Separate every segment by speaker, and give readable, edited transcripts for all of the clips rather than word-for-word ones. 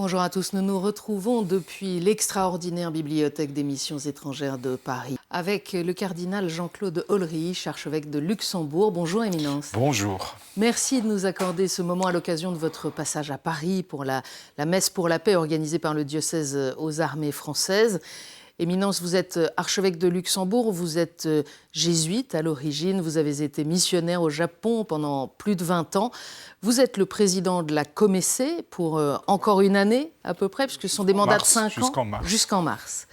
Speaker 1: Bonjour à tous, nous nous retrouvons depuis l'extraordinaire bibliothèque des missions étrangères de Paris avec le cardinal Jean-Claude Olrich, archevêque de Luxembourg. Bonjour Éminence.
Speaker 2: Bonjour.
Speaker 1: Merci de nous accorder ce moment à l'occasion de votre passage à Paris pour la messe pour la paix organisée par le diocèse aux armées françaises. Éminence, vous êtes archevêque de Luxembourg, vous êtes jésuite à l'origine, vous avez été missionnaire au Japon pendant plus de 20 ans. Vous êtes le président de la Comessé pour encore une année à peu près, puisque ce sont des mandats de 5 ans. Jusqu'en mars.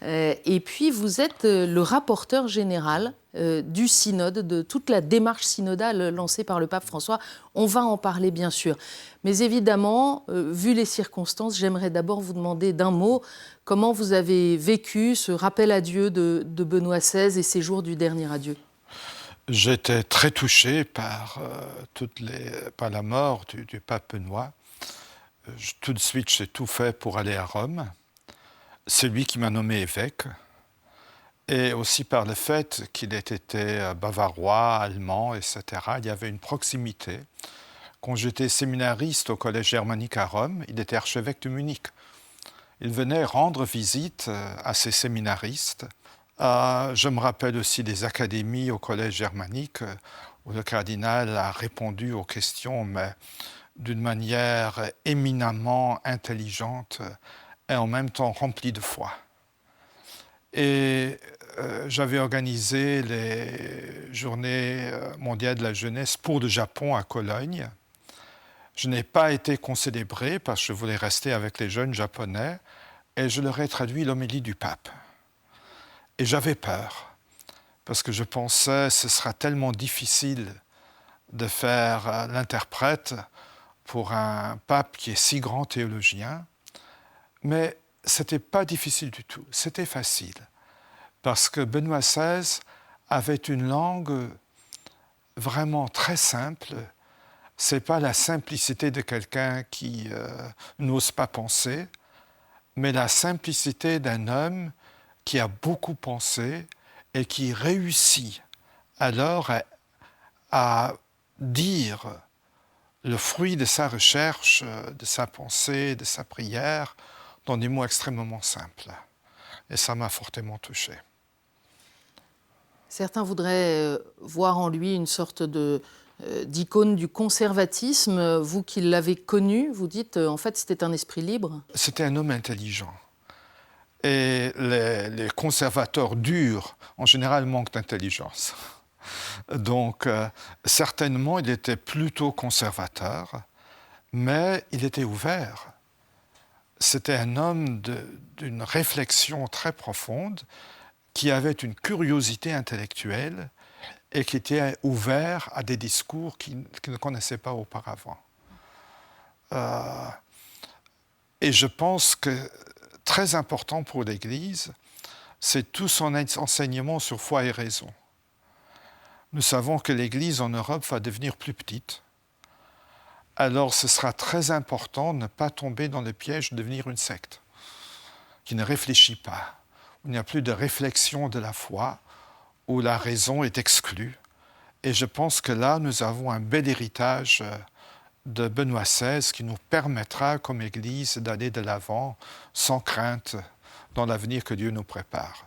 Speaker 1: Et puis vous êtes le rapporteur général du synode, de toute la démarche synodale lancée par le pape François. On va en parler bien sûr. Mais évidemment, vu les circonstances, j'aimerais d'abord vous demander d'un mot comment vous avez vécu ce rappel à Dieu de Benoît XVI et ses jours du dernier adieu.
Speaker 2: J'étais très touché par la mort du pape Benoît. Tout de suite, j'ai tout fait pour aller à Rome. C'est lui qui m'a nommé évêque. Et aussi par le fait qu'il ait été bavarois, allemand, etc. Il y avait une proximité. Quand j'étais séminariste au collège germanique à Rome, il était archevêque de Munich. Il venait rendre visite à ces séminaristes. Je me rappelle aussi des académies au collège germanique où le cardinal a répondu aux questions, mais d'une manière éminemment intelligente et en même temps remplie de foi. Et j'avais organisé les Journées mondiales de la jeunesse pour le Japon à Cologne. Je n'ai pas été concélébré parce que je voulais rester avec les jeunes japonais et je leur ai traduit l'homélie du pape. Et j'avais peur parce que je pensais que ce sera tellement difficile de faire l'interprète pour un pape qui est si grand théologien. Mais ce n'était pas difficile du tout, c'était facile. Parce que Benoît XVI avait une langue vraiment très simple. Ce n'est pas la simplicité de quelqu'un qui n'ose pas penser, mais la simplicité d'un homme qui a beaucoup pensé et qui réussit alors à dire le fruit de sa recherche, de sa pensée, de sa prière, dans des mots extrêmement simples. Et ça m'a fortement touché.
Speaker 1: Certains voudraient voir en lui une sorte d'icône du conservatisme. Vous qui l'avez connu, vous dites en fait c'était un esprit libre.
Speaker 2: C'était un homme intelligent. Et les conservateurs durs, en général, manquent d'intelligence. Donc, certainement, il était plutôt conservateur, mais il était ouvert. C'était un homme d'une réflexion très profonde, qui avait une curiosité intellectuelle et qui était ouvert à des discours qu'il ne connaissait pas auparavant. Et je pense que très important pour l'Église, c'est tout son enseignement sur foi et raison. Nous savons que l'Église en Europe va devenir plus petite. Alors ce sera très important de ne pas tomber dans le piège de devenir une secte qui ne réfléchit pas, où il n'y a plus de réflexion de la foi, où la raison est exclue. Et je pense que là, nous avons un bel héritage de Benoît XVI qui nous permettra, comme Église, d'aller de l'avant sans crainte dans l'avenir que Dieu nous prépare.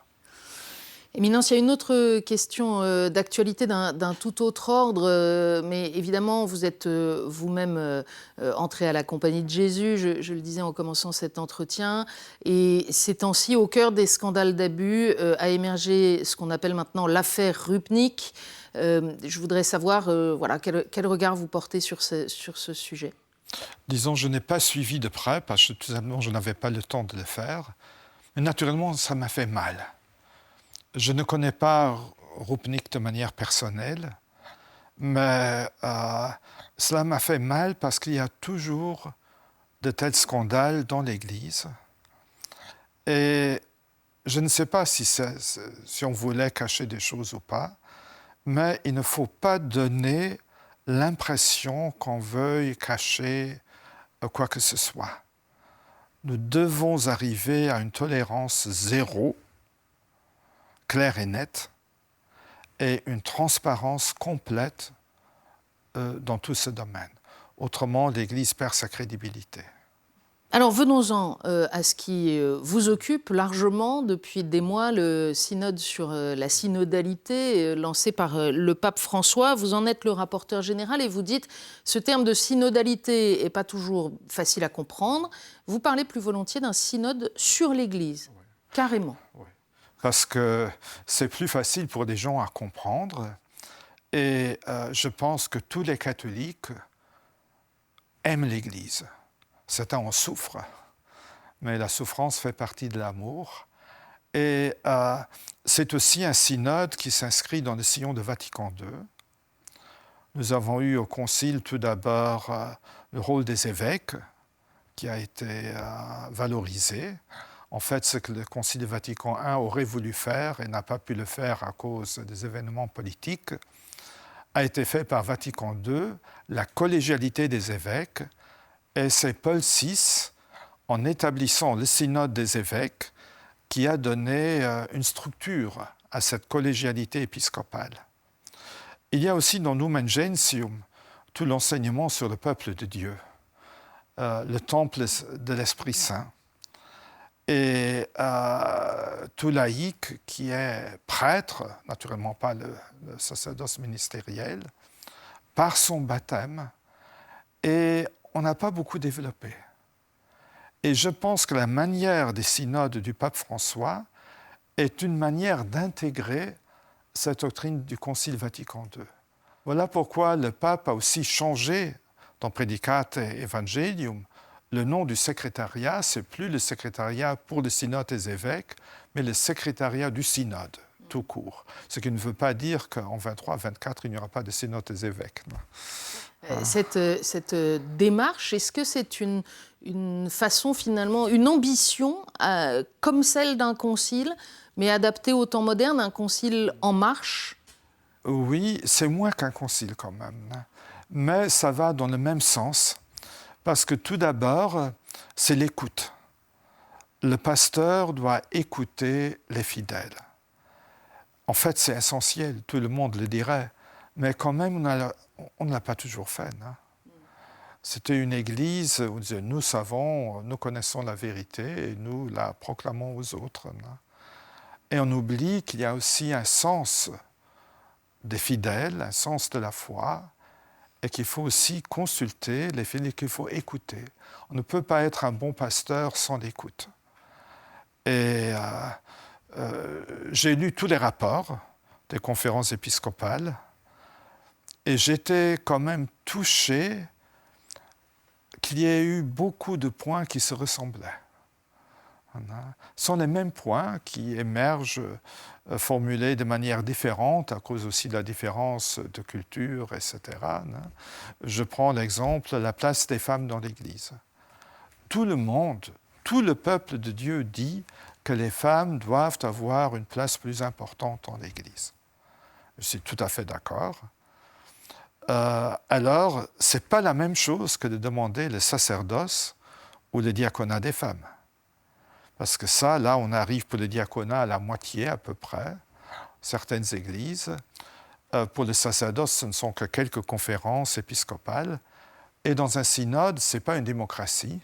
Speaker 1: Éminence, il y a une autre question d'actualité d'un tout autre ordre, mais évidemment, vous êtes vous-même entré à la Compagnie de Jésus, je le disais en commençant cet entretien, et ces temps-ci, au cœur des scandales d'abus, a émergé ce qu'on appelle maintenant l'affaire Rupnik. Je voudrais savoir voilà, quel regard vous portez sur ce sujet.
Speaker 2: Disons, je n'ai pas suivi de près, parce que tout simplement, je n'avais pas le temps de le faire, mais naturellement, ça m'a fait mal. Je ne connais pas Rupnik de manière personnelle, mais cela m'a fait mal parce qu'il y a toujours de tels scandales dans l'Église. Et je ne sais pas si on voulait cacher des choses ou pas, mais il ne faut pas donner l'impression qu'on veuille cacher quoi que ce soit. Nous devons arriver à une tolérance zéro, claire et nette, et une transparence complète dans tout ce domaine. Autrement, l'Église perd sa crédibilité.
Speaker 1: Alors venons-en à ce qui vous occupe largement depuis des mois, le synode sur la synodalité lancé par le pape François. Vous en êtes le rapporteur général et vous dites ce terme de synodalité n'est pas toujours facile à comprendre. Vous parlez plus volontiers d'un synode sur l'Église, oui. Carrément.
Speaker 2: Oui. Parce que c'est plus facile pour des gens à comprendre et je pense que tous les catholiques aiment l'Église. Certains en souffrent, mais la souffrance fait partie de l'amour. Et c'est aussi un synode qui s'inscrit dans le sillon de Vatican II. Nous avons eu au concile tout d'abord le rôle des évêques qui a été valorisé. En fait, ce que le concile de Vatican I aurait voulu faire et n'a pas pu le faire à cause des événements politiques, a été fait par Vatican II, la collégialité des évêques. Et c'est Paul VI, en établissant le synode des évêques, qui a donné une structure à cette collégialité épiscopale. Il y a aussi dans Lumen Gentium tout l'enseignement sur le peuple de Dieu, le temple de l'Esprit Saint, et tout laïc qui est prêtre, naturellement pas le sacerdoce ministériel, par son baptême, et on n'a pas beaucoup développé. Et je pense que la manière des synodes du pape François est une manière d'intégrer cette doctrine du Concile Vatican II. Voilà pourquoi le pape a aussi changé dans Predicate Evangelium le nom du secrétariat. C'est plus le secrétariat pour le synode des évêques, mais le secrétariat du synode, tout court. Ce qui ne veut pas dire qu'en 23-24, il n'y aura pas de synode des évêques.
Speaker 1: Cette démarche, est-ce que c'est une façon finalement, une ambition comme celle d'un concile, mais adaptée au temps moderne, un concile en marche?
Speaker 2: Oui, c'est moins qu'un concile quand même, mais ça va dans le même sens, parce que tout d'abord, c'est l'écoute. Le pasteur doit écouter les fidèles. En fait, c'est essentiel, tout le monde le dirait, mais quand même, on ne l'a pas toujours fait. Non? C'était une église où on disait, nous savons, nous connaissons la vérité et nous la proclamons aux autres. Non? Et on oublie qu'il y a aussi un sens des fidèles, un sens de la foi, et qu'il faut aussi consulter les fidèles, qu'il faut écouter. On ne peut pas être un bon pasteur sans l'écoute. Et j'ai lu tous les rapports des conférences épiscopales, et j'étais quand même touché qu'il y ait eu beaucoup de points qui se ressemblaient. Ce sont les mêmes points qui émergent formulés de manière différente à cause aussi de la différence de culture, etc. Je prends l'exemple de la place des femmes dans l'Église. Tout le monde, tout le peuple de Dieu dit que les femmes doivent avoir une place plus importante dans l'Église. Je suis tout à fait d'accord. Alors, ce n'est pas la même chose que de demander le sacerdoce ou le diaconat des femmes. Parce que ça, là, on arrive pour le diaconat à la moitié à peu près, certaines églises. Pour le sacerdoce, ce ne sont que quelques conférences épiscopales. Et dans un synode, ce n'est pas une démocratie.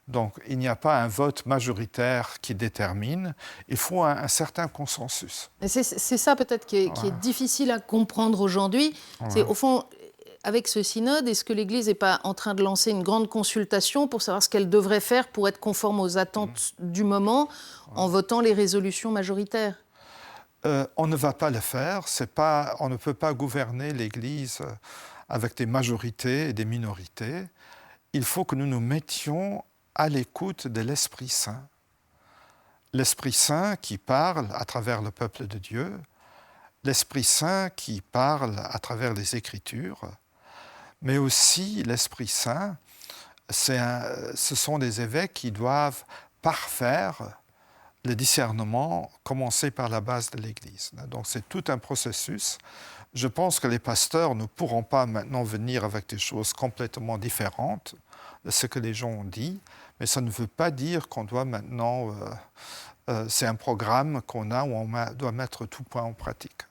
Speaker 2: Donc, il n'y a pas un vote majoritaire qui détermine. Il faut un certain consensus.
Speaker 1: C'est ça peut-être qui est difficile à comprendre aujourd'hui. C'est au fond, avec ce synode, est-ce que l'Église n'est pas en train de lancer une grande consultation pour savoir ce qu'elle devrait faire pour être conforme aux attentes du moment en votant les résolutions majoritaires?
Speaker 2: On ne va pas le faire. On ne peut pas gouverner l'Église avec des majorités et des minorités. Il faut que nous nous mettions à l'écoute de l'Esprit Saint. L'Esprit Saint qui parle à travers le peuple de Dieu, l'Esprit Saint qui parle à travers les Écritures, mais aussi l'Esprit Saint, ce sont des évêques qui doivent parfaire le discernement, commencer par la base de l'Église. Donc c'est tout un processus. Je pense que les pasteurs ne pourront pas maintenant venir avec des choses complètement différentes de ce que les gens ont dit, mais ça ne veut pas dire qu'on doit maintenant... c'est un programme qu'on a où on doit mettre tout point en pratique.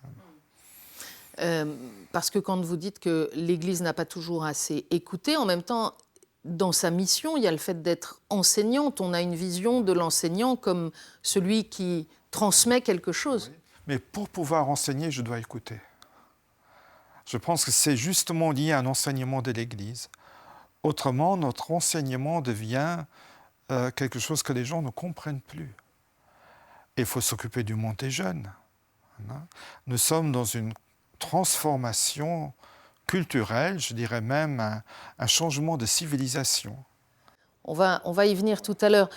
Speaker 1: Parce que quand vous dites que l'Église n'a pas toujours assez écouté, en même temps, dans sa mission, il y a le fait d'être enseignante. On a une vision de l'enseignant comme celui qui transmet quelque chose.
Speaker 2: Oui. Mais pour pouvoir enseigner, je dois écouter. Je pense que c'est justement lié à un enseignement de l'Église. Autrement, notre enseignement devient quelque chose que les gens ne comprennent plus. Et il faut s'occuper du monde des jeunes. Hein. Nous sommes dans une transformation culturelle, je dirais même un changement de civilisation.
Speaker 1: On va y venir tout à l'heure.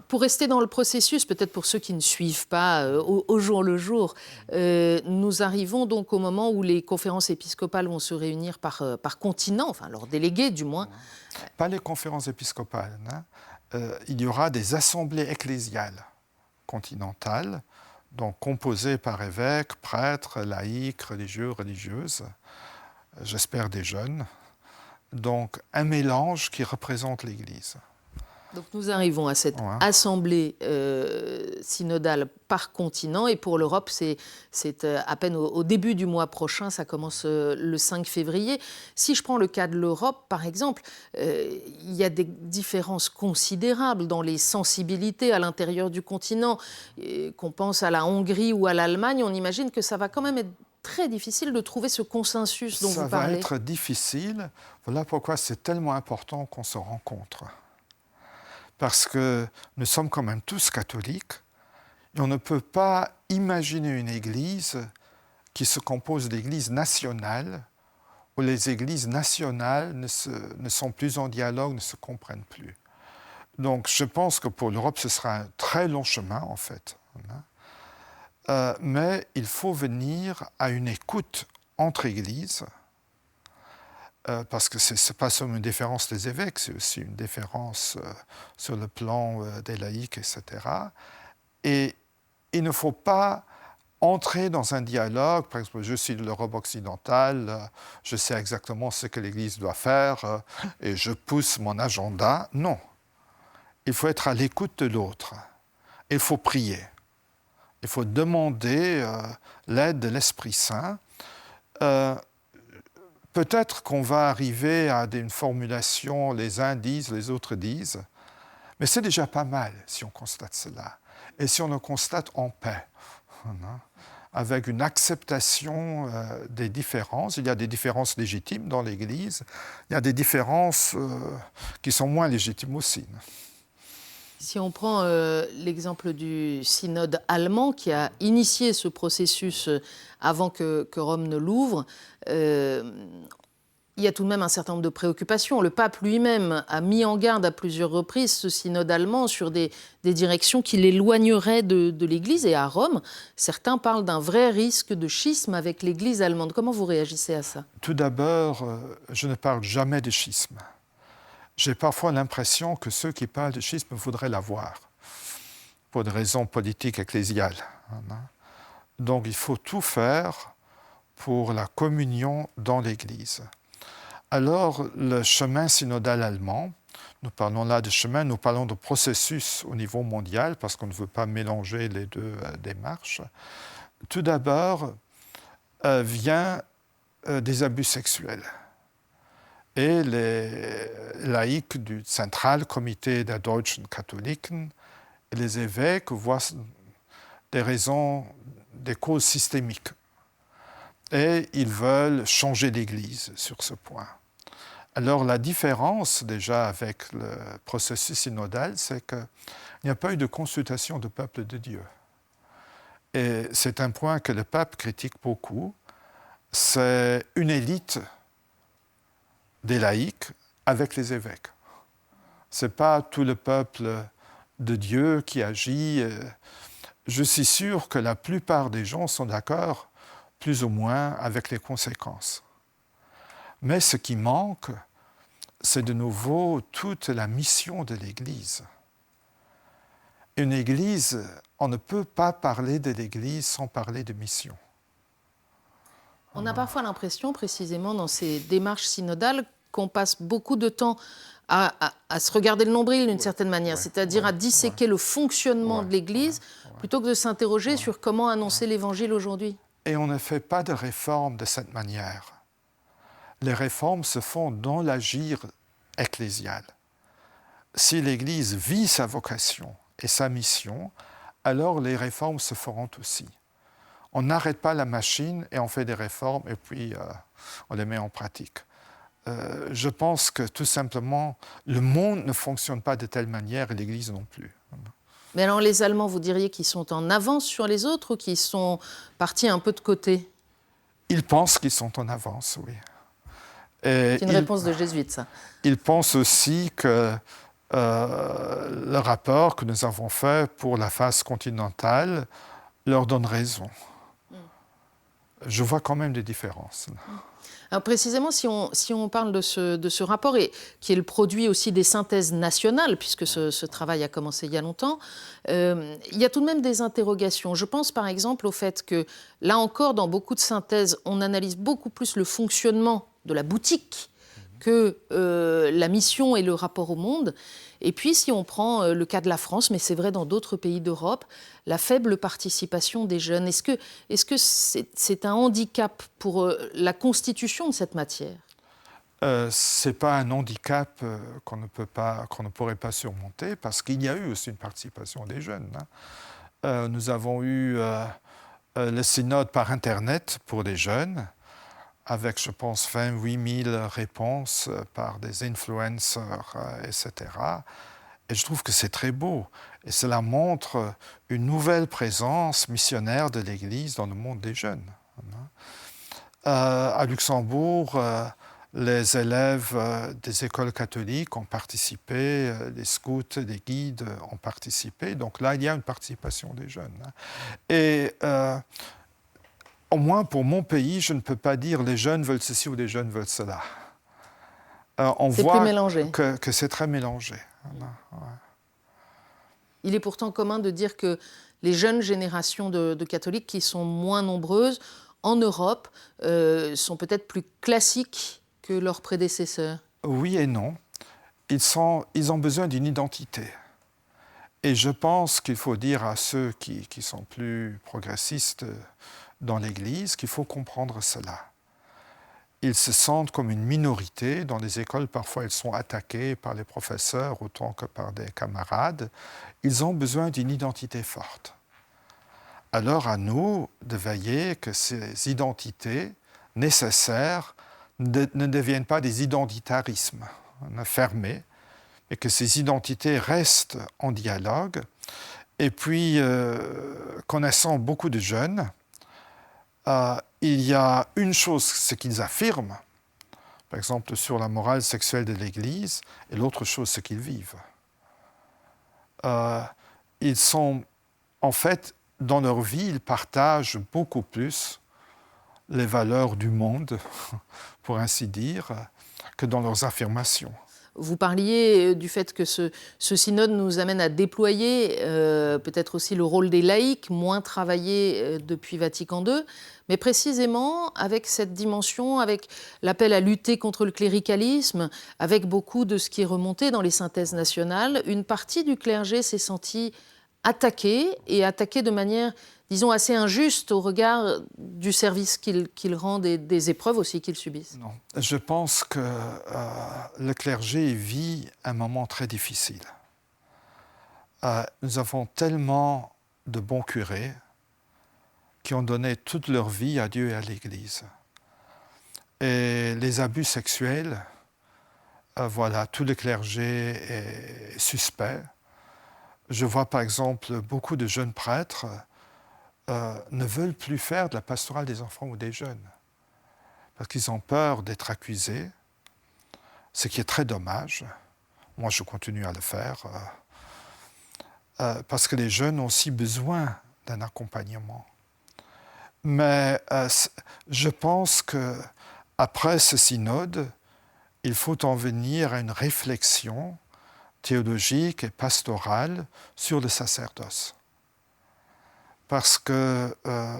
Speaker 1: Pour rester dans le processus, peut-être pour ceux qui ne suivent pas au jour le jour, nous arrivons donc au moment où les conférences épiscopales vont se réunir par continent, enfin leurs délégués du moins.
Speaker 2: Pas les conférences épiscopales. Hein. Il y aura des assemblées ecclésiales continentales, donc composées par évêques, prêtres, laïcs, religieux, religieuses, j'espère des jeunes. Donc un mélange qui représente l'Église.
Speaker 1: Donc nous arrivons à cette assemblée synodale par continent, et pour l'Europe, c'est à peine au début du mois prochain, ça commence le 5 février. Si je prends le cas de l'Europe, par exemple, il y a des différences considérables dans les sensibilités à l'intérieur du continent. Qu'on pense à la Hongrie ou à l'Allemagne, on imagine que ça va quand même être très difficile de trouver ce consensus dont vous parlez.
Speaker 2: Ça va être difficile. Voilà pourquoi c'est tellement important qu'on se rencontre. Parce que nous sommes quand même tous catholiques et on ne peut pas imaginer une église qui se compose d'églises nationales où les églises nationales ne sont plus en dialogue, ne se comprennent plus. Donc je pense que pour l'Europe, ce sera un très long chemin en fait. Mais il faut venir à une écoute entre églises, parce que ce n'est pas seulement une différence des évêques, c'est aussi une différence sur le plan des laïcs, etc. Et il ne faut pas entrer dans un dialogue, par exemple, je suis de l'Europe occidentale, je sais exactement ce que l'Église doit faire et je pousse mon agenda. Non, il faut être à l'écoute de l'autre. Il faut prier. Il faut demander l'aide de l'Esprit Saint. Peut-être qu'on va arriver à une formulation, les uns disent, les autres disent, mais c'est déjà pas mal si on constate cela. Et si on le constate en paix, avec une acceptation des différences. Il y a des différences légitimes dans l'Église, il y a des différences qui sont moins légitimes aussi.
Speaker 1: Si on prend l'exemple du synode allemand qui a initié ce processus avant que Rome ne l'ouvre, il y a tout de même un certain nombre de préoccupations. Le pape lui-même a mis en garde à plusieurs reprises ce synode allemand sur des directions qui l'éloigneraient de l'Église. Et à Rome, certains parlent d'un vrai risque de schisme avec l'Église allemande. Comment vous réagissez à ça ?
Speaker 2: Tout d'abord, je ne parle jamais de schisme. J'ai parfois l'impression que ceux qui parlent de schisme voudraient l'avoir, pour des raisons politiques ecclésiales. Donc il faut tout faire pour la communion dans l'Église. Alors le chemin synodal allemand, nous parlons là de chemin, nous parlons de processus au niveau mondial, parce qu'on ne veut pas mélanger les deux démarches. Tout d'abord, vient des abus sexuels. Et les laïcs du Zentralkomitee der Deutschen Katholiken et les évêques voient des raisons, des causes systémiques. Et ils veulent changer l'Église sur ce point. Alors la différence déjà avec le processus synodal, c'est qu'il n'y a pas eu de consultation du peuple de Dieu. Et c'est un point que le pape critique beaucoup. C'est une élite des laïcs avec les évêques. Ce n'est pas tout le peuple de Dieu qui agit. Je suis sûr que la plupart des gens sont d'accord, plus ou moins, avec les conséquences. Mais ce qui manque, c'est de nouveau toute la mission de l'Église. Une Église, on ne peut pas parler de l'Église sans parler de mission.
Speaker 1: On a parfois l'impression, précisément dans ces démarches synodales, qu'on passe beaucoup de temps à se regarder le nombril d'une certaine manière, c'est-à-dire à disséquer le fonctionnement de l'Église, plutôt que de s'interroger sur comment annoncer l'Évangile aujourd'hui.
Speaker 2: Et on ne fait pas de réformes de cette manière. Les réformes se font dans l'agir ecclésiale. Si l'Église vit sa vocation et sa mission, alors les réformes se feront aussi. On n'arrête pas la machine et on fait des réformes et puis on les met en pratique. Je pense que tout simplement, le monde ne fonctionne pas de telle manière et l'Église non plus.
Speaker 1: Mais alors les Allemands, vous diriez qu'ils sont en avance sur les autres ou qu'ils sont partis un peu de côté?
Speaker 2: Ils pensent qu'ils sont en avance, oui.
Speaker 1: C'est une réponse de jésuite, ça.
Speaker 2: Ils pensent aussi que le rapport que nous avons fait pour la phase continentale leur donne raison. Je vois quand même des différences.
Speaker 1: Alors précisément, si on parle de ce rapport, et qui est le produit aussi des synthèses nationales, puisque ce travail a commencé il y a longtemps, il y a tout de même des interrogations. Je pense par exemple au fait que, là encore, dans beaucoup de synthèses, on analyse beaucoup plus le fonctionnement de la boutique que la mission et le rapport au monde. Et puis, si on prend le cas de la France, mais c'est vrai dans d'autres pays d'Europe, la faible participation des jeunes, est-ce que c'est un handicap pour la constitution de cette matière?
Speaker 2: Ce n'est pas un handicap qu'on ne pourrait pas surmonter, parce qu'il y a eu aussi une participation des jeunes. Nous avons eu le synode par Internet pour les jeunes, avec, je pense, 28 000 réponses par des influenceurs, etc. Et je trouve que c'est très beau. Et cela montre une nouvelle présence missionnaire de l'Église dans le monde des jeunes. À Luxembourg, les élèves des écoles catholiques ont participé, les scouts, les guides ont participé. Donc là, il y a une participation des jeunes. Et au moins pour mon pays, je ne peux pas dire les jeunes veulent ceci ou les jeunes veulent cela. On voit que c'est très mélangé. Ouais.
Speaker 1: Il est pourtant commun de dire que les jeunes générations de catholiques, qui sont moins nombreuses en Europe, sont peut-être plus classiques que leurs prédécesseurs.
Speaker 2: Oui et non. Ils ont besoin d'une identité. Et je pense qu'il faut dire à ceux qui sont plus progressistes dans l'Église qu'il faut comprendre cela. Ils se sentent comme une minorité. Dans les écoles, parfois, ils sont attaqués par les professeurs autant que par des camarades. Ils ont besoin d'une identité forte. Alors, à nous de veiller que ces identités nécessaires ne deviennent pas des identitarismes fermés, et que ces identités restent en dialogue. Et puis, connaissant beaucoup de jeunes, il y a une chose, c'est qu'ils affirment, par exemple sur la morale sexuelle de l'Église, et l'autre chose, c'est qu'ils vivent. Ils sont, en fait, dans leur vie, ils partagent beaucoup plus les valeurs du monde, pour ainsi dire, que dans leurs affirmations.
Speaker 1: Vous parliez du fait que ce synode nous amène à déployer peut-être aussi le rôle des laïcs, moins travaillé depuis Vatican II, mais précisément avec cette dimension, avec l'appel à lutter contre le cléricalisme, avec beaucoup de ce qui est remonté dans les synthèses nationales, une partie du clergé s'est sentie attaquée, et attaquée de manière, disons, assez injuste au regard du service qu'ils rendent et des épreuves aussi qu'ils subissent.
Speaker 2: Non, je pense que le clergé vit un moment très difficile. Nous avons tellement de bons curés qui ont donné toute leur vie à Dieu et à l'Église. Et les abus sexuels, voilà, tout le clergé est suspect. Je vois par exemple beaucoup de jeunes prêtres ne veulent plus faire de la pastorale des enfants ou des jeunes, parce qu'ils ont peur d'être accusés, ce qui est très dommage. Moi, je continue à le faire, parce que les jeunes ont aussi besoin d'un accompagnement. Mais je pense qu'après ce synode, il faut en venir à une réflexion théologique et pastorale sur le sacerdoce. Parce que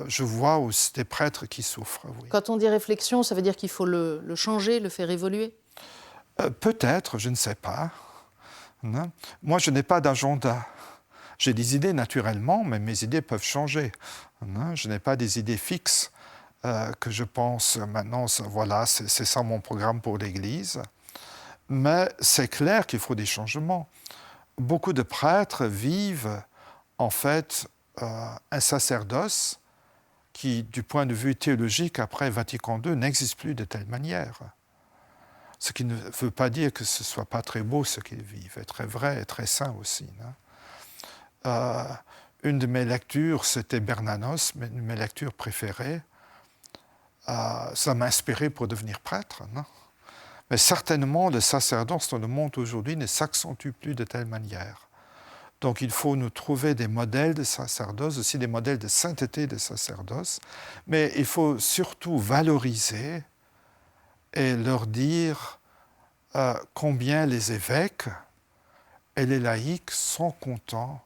Speaker 2: je vois aussi des prêtres qui souffrent. Oui.
Speaker 1: Quand on dit réflexion, ça veut dire qu'il faut le changer, le faire évoluer?
Speaker 2: Peut-être, je ne sais pas. Non. Moi, je n'ai pas d'agenda. J'ai des idées naturellement, mais mes idées peuvent changer. Non. Je n'ai pas des idées fixes que je pense maintenant, voilà, c'est ça mon programme pour l'Église. Mais c'est clair qu'il faut des changements. Beaucoup de prêtres vivent en fait un sacerdoce qui, du point de vue théologique, après Vatican II, n'existe plus de telle manière. Ce qui ne veut pas dire que ce ne soit pas très beau ce qu'ils vivent, et très vrai et très sain aussi. Une de mes lectures, c'était Bernanos, une de mes lectures préférées. Ça m'a inspiré pour devenir prêtre. Non? Mais certainement, le sacerdoce dans le monde aujourd'hui ne s'accentue plus de telle manière. Donc il faut nous trouver des modèles de sacerdoce, aussi des modèles de sainteté de sacerdoce, mais il faut surtout valoriser et leur dire combien les évêques et les laïcs sont contents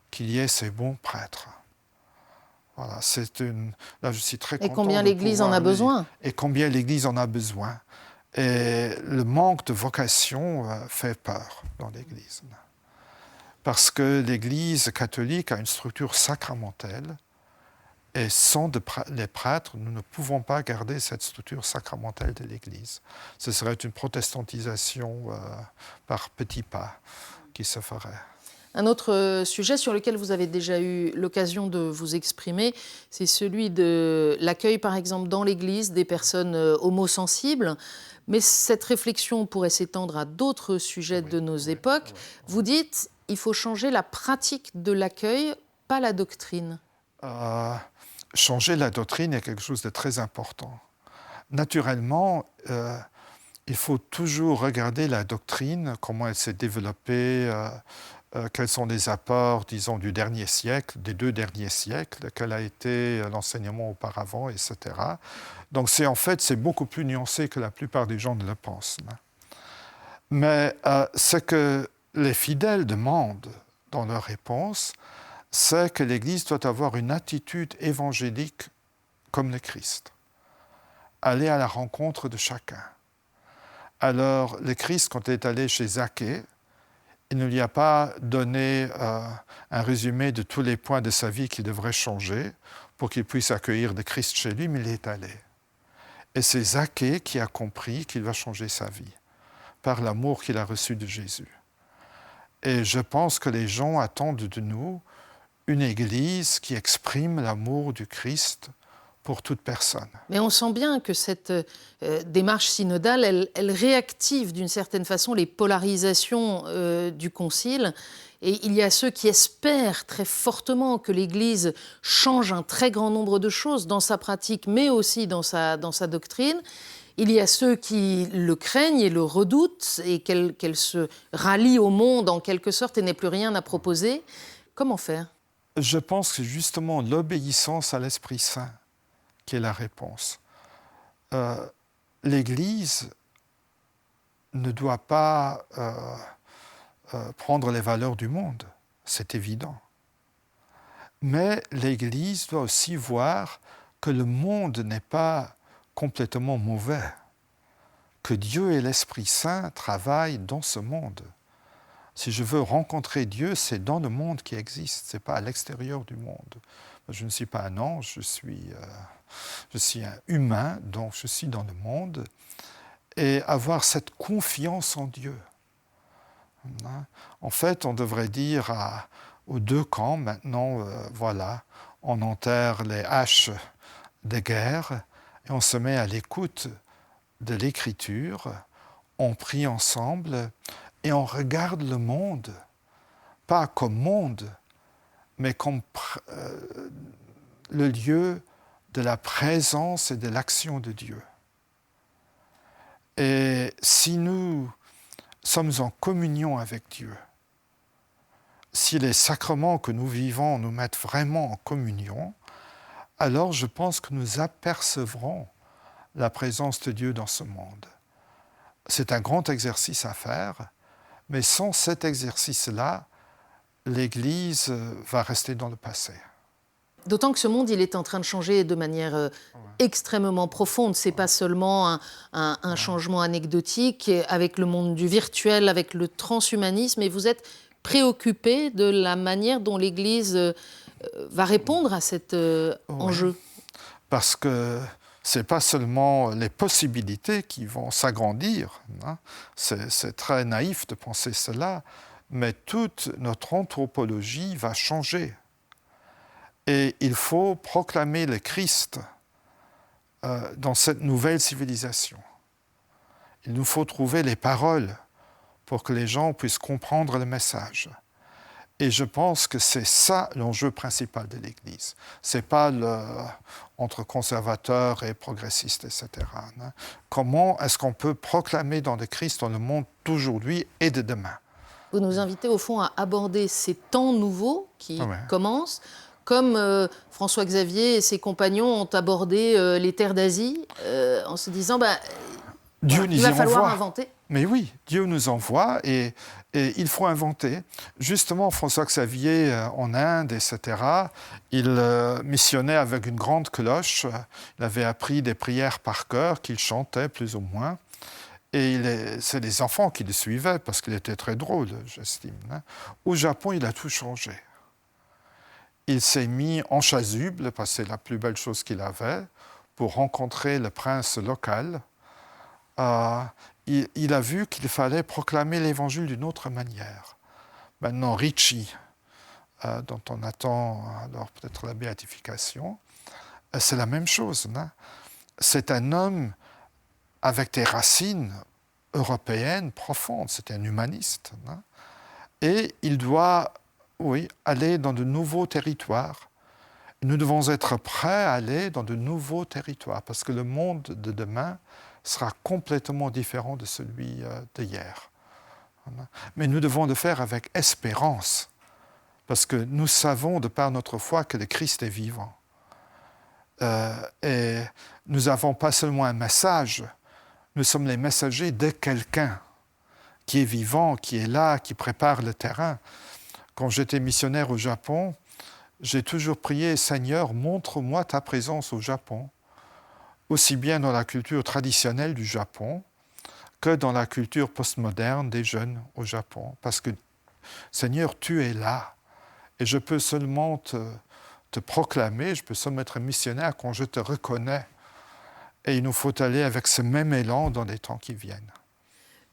Speaker 2: qu'il y ait ces bons prêtres. Voilà, là je suis très content.
Speaker 1: Et combien l'Église en a besoin.
Speaker 2: Et combien l'Église en a besoin. Et le manque de vocation fait peur dans l'Église. Parce que l'Église catholique a une structure sacramentelle et sans les prêtres, nous ne pouvons pas garder cette structure sacramentelle de l'Église. Ce serait une protestantisation par petits pas qui se ferait.
Speaker 1: Un autre sujet sur lequel vous avez déjà eu l'occasion de vous exprimer, c'est celui de l'accueil, par exemple, dans l'Église des personnes homosensibles. Mais cette réflexion pourrait s'étendre à d'autres sujets de nos époques. Vous dites, il faut changer la pratique de l'accueil, pas la doctrine.
Speaker 2: Changer la doctrine est quelque chose de très important. Naturellement, il faut toujours regarder la doctrine, comment elle s'est développée, quels sont les apports, disons, du dernier siècle, des 2 derniers siècles, quel a été l'enseignement auparavant, etc. Donc c'est beaucoup plus nuancé que la plupart des gens ne le pensent. Mais ce que les fidèles demandent dans leur réponse, c'est que l'Église doit avoir une attitude évangélique comme le Christ. Aller à la rencontre de chacun. Alors, le Christ, quand il est allé chez Zaché, il ne lui a pas donné un résumé de tous les points de sa vie qu'il devrait changer pour qu'il puisse accueillir le Christ chez lui, mais il est allé. Et c'est Zaché qui a compris qu'il va changer sa vie par l'amour qu'il a reçu de Jésus. Et je pense que les gens attendent de nous une Église qui exprime l'amour du Christ pour toute personne.
Speaker 1: Mais on sent bien que cette démarche synodale, elle réactive d'une certaine façon les polarisations du Concile. Et il y a ceux qui espèrent très fortement que l'Église change un très grand nombre de choses dans sa pratique, mais aussi dans sa doctrine. Il y a ceux qui le craignent et le redoutent, et qu'elle se rallie au monde en quelque sorte et n'ait plus rien à proposer. Comment faire ?
Speaker 2: Je pense que justement l'obéissance à l'Esprit Saint qui est la réponse. L'Église ne doit pas prendre les valeurs du monde, c'est évident. Mais l'Église doit aussi voir que le monde n'est pas complètement mauvais, que Dieu et l'Esprit Saint travaillent dans ce monde. Si je veux rencontrer Dieu, c'est dans le monde qui existe, ce n'est pas à l'extérieur du monde. Je ne suis pas un ange, je suis un humain, donc je suis dans le monde. Et avoir cette confiance en Dieu. En fait, on devrait dire aux 2 camps, maintenant, voilà, on enterre les haches de guerre et on se met à l'écoute de l'Écriture, on prie ensemble et on regarde le monde, pas comme monde, mais comme le lieu de la présence et de l'action de Dieu. Et si nous sommes en communion avec Dieu, si les sacrements que nous vivons nous mettent vraiment en communion, alors je pense que nous apercevrons la présence de Dieu dans ce monde. C'est un grand exercice à faire, mais sans cet exercice-là, l'Église va rester dans le passé.
Speaker 1: D'autant que ce monde, il est en train de changer de manière extrêmement profonde. Ce n'est pas seulement un changement anecdotique avec le monde du virtuel, avec le transhumanisme, et vous êtes préoccupé de la manière dont l'Église va répondre à cet enjeu.
Speaker 2: Parce que Ce n'est pas seulement les possibilités qui vont s'agrandir, hein. C'est très naïf de penser cela, mais toute notre anthropologie va changer. Et il faut proclamer le Christ dans cette nouvelle civilisation. Il nous faut trouver les paroles pour que les gens puissent comprendre le message. Et je pense que c'est ça l'enjeu principal de l'Église. Ce n'est pas entre conservateurs et progressistes, etc. Hein. Comment est-ce qu'on peut proclamer dans le Christ dans le monde d'aujourd'hui et de demain?
Speaker 1: Vous nous invitez au fond à aborder ces temps nouveaux qui commencent, comme François Xavier et ses compagnons ont abordé les terres d'Asie, en se disant
Speaker 2: Dieu
Speaker 1: il va falloir inventer.
Speaker 2: Mais oui, Dieu nous envoie et il faut inventer. Justement, François Xavier en Inde, etc., il missionnait avec une grande cloche. Il avait appris des prières par cœur qu'il chantait plus ou moins. Et c'est les enfants qui le suivaient parce qu'il était très drôle, j'estime. Hein. Au Japon, il a tout changé. Il s'est mis en chasuble, parce que c'est la plus belle chose qu'il avait, pour rencontrer le prince local. Il a vu qu'il fallait proclamer l'Évangile d'une autre manière. Maintenant, Ricci, dont on attend alors peut-être la béatification, c'est la même chose. Hein. C'est un homme avec des racines européennes profondes, c'est un humaniste. Hein. Et il doit, aller dans de nouveaux territoires. Nous devons être prêts à aller dans de nouveaux territoires, parce que le monde de demain sera complètement différent de celui d'hier. Mais nous devons le faire avec espérance, parce que nous savons, de par notre foi, que le Christ est vivant. Et nous n'avons pas seulement un message, nous sommes les messagers de quelqu'un qui est vivant, qui est là, qui prépare le terrain. Quand j'étais missionnaire au Japon, j'ai toujours prié, Seigneur, montre-moi ta présence au Japon, aussi bien dans la culture traditionnelle du Japon que dans la culture postmoderne des jeunes au Japon. Parce que, Seigneur, tu es là. Et je peux seulement te proclamer, je peux seulement être missionnaire quand je te reconnais. Et il nous faut aller avec ce même élan dans les temps qui viennent.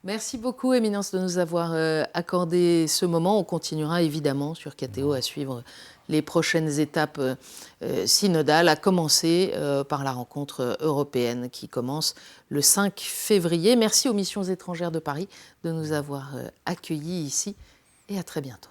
Speaker 1: Merci beaucoup, Éminence, de nous avoir accordé ce moment. On continuera évidemment sur KTO à suivre les prochaines étapes synodales, à commencer par la rencontre européenne qui commence le 5 février. Merci aux missions étrangères de Paris de nous avoir accueillis ici et à très bientôt.